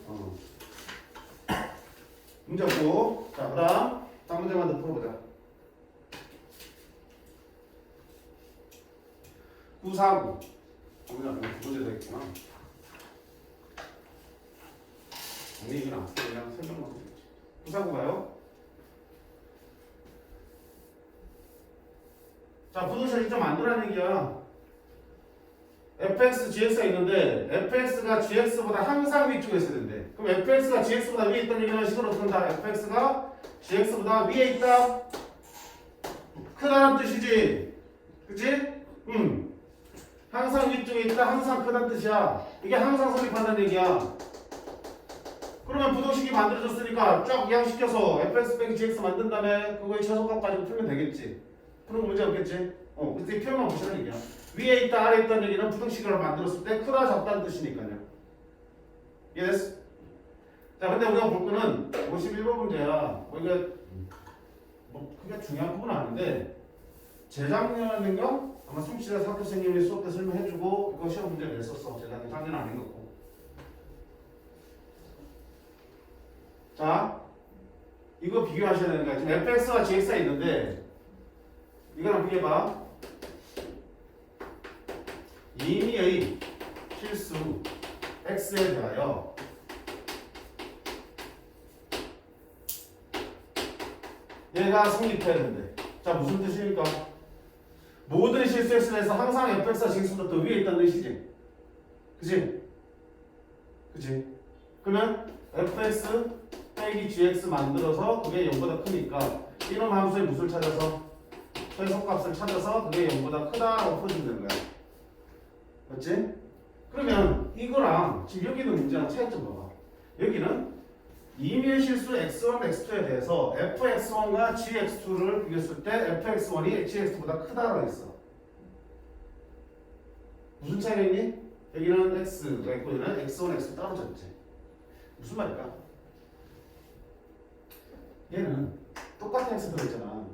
문제 없고. 자, 그 다음 다음 문제만 더 풀어보자. 949 두 문제 더 있구나. 정리는 그냥 설명만 하면 되겠지. 949 봐요. 자, 부등식을 직접 만들라는 얘기야. fx, gx가 있는데 fx가 gx보다 항상 위쪽에 있어야 된대. 그럼 fx가 gx보다 위에 있다는 얘기는 식으로 어떻게 한다? fx가 gx보다 위에 있다. 크다는 뜻이지. 그치? 항상 위쪽에 있다. 항상 크다는 뜻이야. 이게 항상 성립한다는 얘기야. 그러면 부등식이 만들어졌으니까 쫙 이항시켜서 fx 빼기 gx 만든 다음에 그거의 최소값 가지고 풀면 되겠지. 그런 거 문제 없겠지? 그때 표현만 보시라는 얘기야. 위에 있다 아래 있다는 얘기는 부등식을 만들었을 때 크다 작다는 뜻이니까요. 이해됐어? 자 근데 우리가 볼 거는 51번 문제야. 이게 뭐 크게 중요한 부분은 아닌데 재작년인가? 아마 송치자 사교 선생님이 수업 때 설명해주고 이거 시험 문제 냈었어. 작년 아닌 거고. 자 이거 비교하셔야 되는 거야. 지금 fx와 gx가 있는데 이거랑 비교해봐. 임의의 실수 x에 대하여 얘가 성립해야 된대. 자 무슨 뜻입니까? 모든 실수 x에 대해서 항상 fx와 gx보다 더 위에 있다는 뜻이지. 그치? 그치? 그러면 fx 빼기 gx 만들어서 그게 0보다 크니까 이런 함수의 무엇을 찾아서 최소값을 찾아서 그게 0보다 크다라고 풀어주면 되는 거야. 맞지? 그러면 이거랑 지금 여기 있는 문제랑 차이점 봐봐. 여기는 임의의 실수 x1, x2에 대해서 fx1과 gx2를 비교했을 때 fx1이 gx2보다 크다라고 했어. 무슨 차이가 있니? 여기는 x가 있고 여기는 x1, x2 따로 졌지. 무슨 말일까? 얘는 똑같은 x 들어있잖아.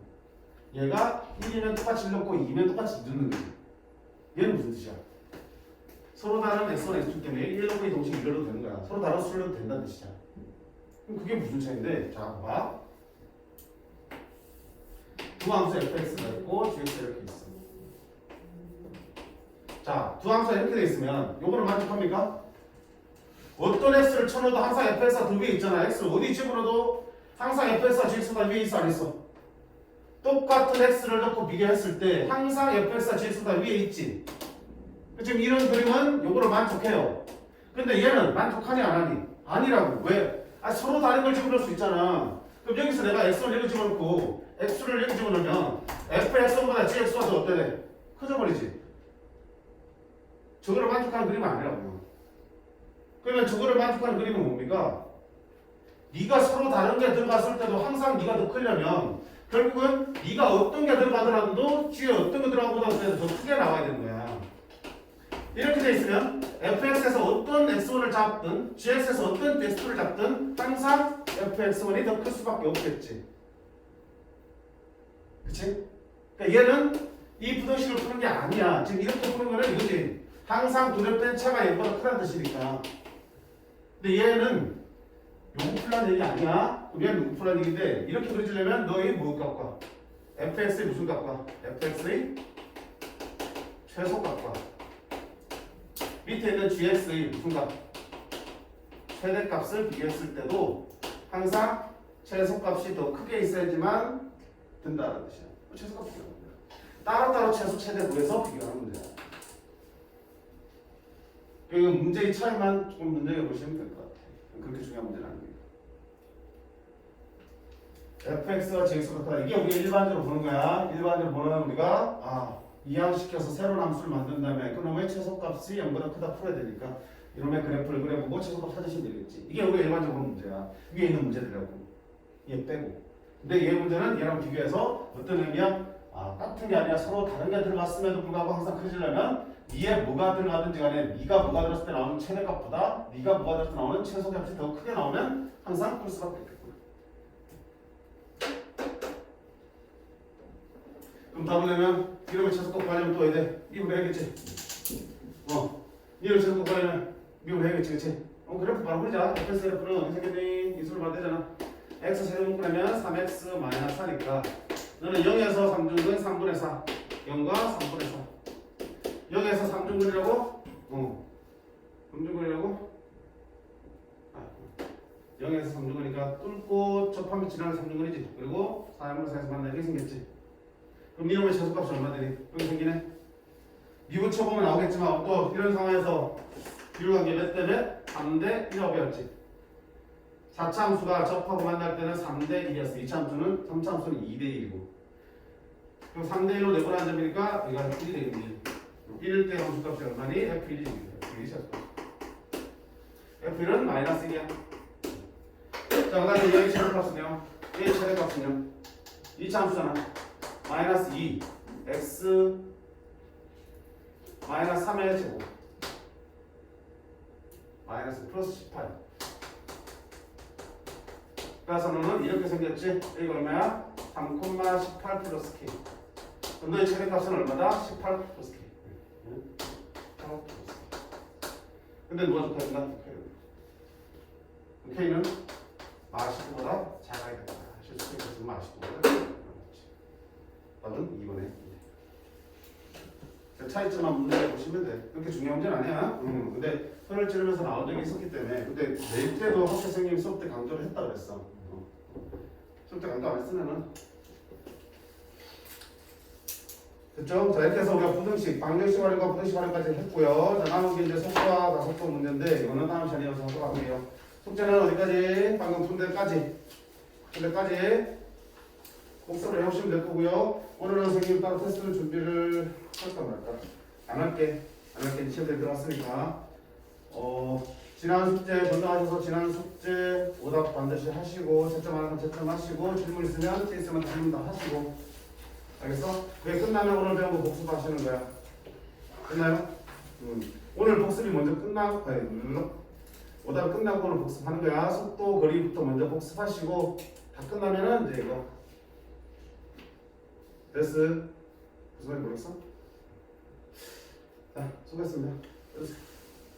얘가 1이면 똑같이 넣고 2면 똑같이 넣는 거지. 얘는 무슨 뜻이야? 서로 다른 x1, x2 때문에 1 넣고 동시에 2 넣어도 되는 거야. 서로 다른 수를 넣어도 된다는 뜻이야. 그럼 그게 무슨 차이인데? 자, 봐봐. 두 함수 fx가 있고 gx가 이렇게 있어. 자, 두 함수가 이렇게 돼 있으면 요거는 만족합니까? 어떤 x를 쳐넣어도 항상 fx가 더 위에 있잖아. x를 어디 집어넣어도 항상 fx가 gx보다 위에 있어 안 있어? 똑같은 x를 넣고 비교했을 때 항상 fx가 gx보다 위에 있지. 지금 이런 그림은 요거를 만족해요. 근데 얘는 만족하니 안 하니? 아니라고. 왜? 서로 다른 걸 집어넣을 수 있잖아. 그럼 여기서 내가 x를 여기 집어넣고 x를 여기 집어넣으면 fx보다 gx가 더 어때? 커져버리지. 저거를 만족하는 그림은 아니라고. 그러면 저거를 만족하는 그림은 뭡니까? 네가 서로 다른 게 들어갔을 때도 항상 네가 더 크려면 결국은 네가 어떤 게 들어가더라도 뒤에 어떤 게 들어가보다 더 크게 나와야 되는 거야. 이렇게 돼 있으면 fx에서 어떤 x1을 잡든 gx에서 어떤 x2를 잡든 항상 fx1이 더 클 수밖에 없겠지. 그치? 그러니까 얘는 이 부등식을 푸는 게 아니야. 지금 이렇게 푸는 거는 이거지. 항상 눈에 뺀 차가 얘보다 크다는 뜻이니까. 근데 얘는 요거 풀란 얘기 아니야. 얘는 누구 풀란 얘기인데 이렇게 그려지려면 너희 뭐 값과 fx의 무슨 값과 fx의 최소값과 밑에 있는 gx의 무슨 값 최대값을 비교했을 때도 항상 최소값이 더 크게 있어야지만 된다는 뜻이야. 최소값 비교하는 거야. 따로따로 최소 최대 구해서 비교하는 문제야. 그 문제의 차이만 조금 눈여겨보시면 될 것 같아. 그렇게 중요한 문제는 아닙니다. fx와 gx가 크다. 이게 우리가 일반적으로 보는 거야. 일반적으로 보는 우리가 이항시켜서 새로운 함수를 만든 다음에 그놈의 최소값이 0보다 크다 풀어야 되니까 이놈의 그래프를 그려보고 최소값 찾으시면 되겠지. 이게 우리가 일반적으로 보는 문제야. 위에 있는 문제들이라고. 얘 빼고. 근데 얘 문제는 얘랑 비교해서 어떤 의미야? 같은 게 아니라 서로 다른 게 들어갔음에도 불구하고 항상 크지려면 니에 뭐가 들어가든지 간에 니가 뭐가 들었을 때 나오는 최대값보다 니가 뭐가 들었을 때 나오는 최소값이 더 크게 나오면 항상 풀 수밖에 없겠구나. 그럼 답을 내면 이름을 최소값 구하려면 또 해야 돼. 미분 해야겠지. 이름을 최소값 구하려면 미분 해야겠지. 그치? 그래프 바로 그리자. fx 그래프는 어디 생겼니? 이수를 봐도 되잖아. x 세로 묶으려면 3x 마이너스 4니까 너는 0에서 3중근 3분의 4 0과 3분의 4 0에서 3중근이라고? 3중근이라고? 0에서 3중근이니까 뚫고 접하면 지나는 3중근이지. 그리고 4분의 4에서 만나게 생겼지. 그럼 이놈의 최소값이 얼마 되니? 여기 생기네. 미분 쳐보면 나오겠지만 또 이런 상황에서 비율관계 몇 대 몇? 3대 1이라고 배웠지. 4차 함수가 접하고 만날 때는 3대 1이었어. 2차 함수는 3차 함수는 2대 1이고. 그럼 3대 1로 내보낸 점이니까 여기가 1이 되겠니? 1일 때 함수값이 얼마니? F1이 되겠다. F1은 마이너스 1이야. 자, 그 다음에 여기 최대값은요? 얘 최대값은요? 2차 함수잖아. 마이너스 2 x 마이너스 3의 제곱 마이너스 플러스 18. 그래서 너는 이렇게 생겼지? 이거 얼마야? 3,18 플러스 k. 그럼 너의 최대값은 얼마다? 18 플러스 k. 18 플러스 k. 근데 누가 좋다 했나? k는 마시고보다 작아야 된다. 실수로 마시고보다 작아야 된다. 답은 2번에. 차이점만 문제 보시면 돼. 그렇게 중요한 문제는 아니야. 근데 손을 찌르면서 나온 적이 있었기 때문에. 근데 내일 때도 학교 선생님이 수업 때 강조를 했다 그랬어. 수업 때 강조 안 했으면은. 됐죠? 자, 이렇게 해서 우리가 부등식, 방정식 활용과 부등식 활용까지 했고요. 자, 남은 게 이제 속도와 가속도 문제인데 이거는 다음 시간에 이어서 하도록 하고요. 숙제는 어디까지? 방금 푼 데까지. 복습을 해오시면 될 거고요. 오늘은 선생님 따로 테스트 준비를 할까 말까? 안 할게. 시험에 들어왔으니까. 지난 숙제 전달하셔서 지난 숙제 오답 반드시 하시고 채점 하나 채점 하시고 질문 있으면 질문 다 하시고. 알겠어? 그게 끝나면 오늘 배운 거 복습하시는 거야. 끝나요? 오늘 복습이 먼저 오답 끝나고 오늘 복습하는 거야. 속도 거리부터 먼저 복습하시고 다 끝나면은 이제 이거. 됐어? 무슨 말인지 모르겠어? 자, 수고했습니다.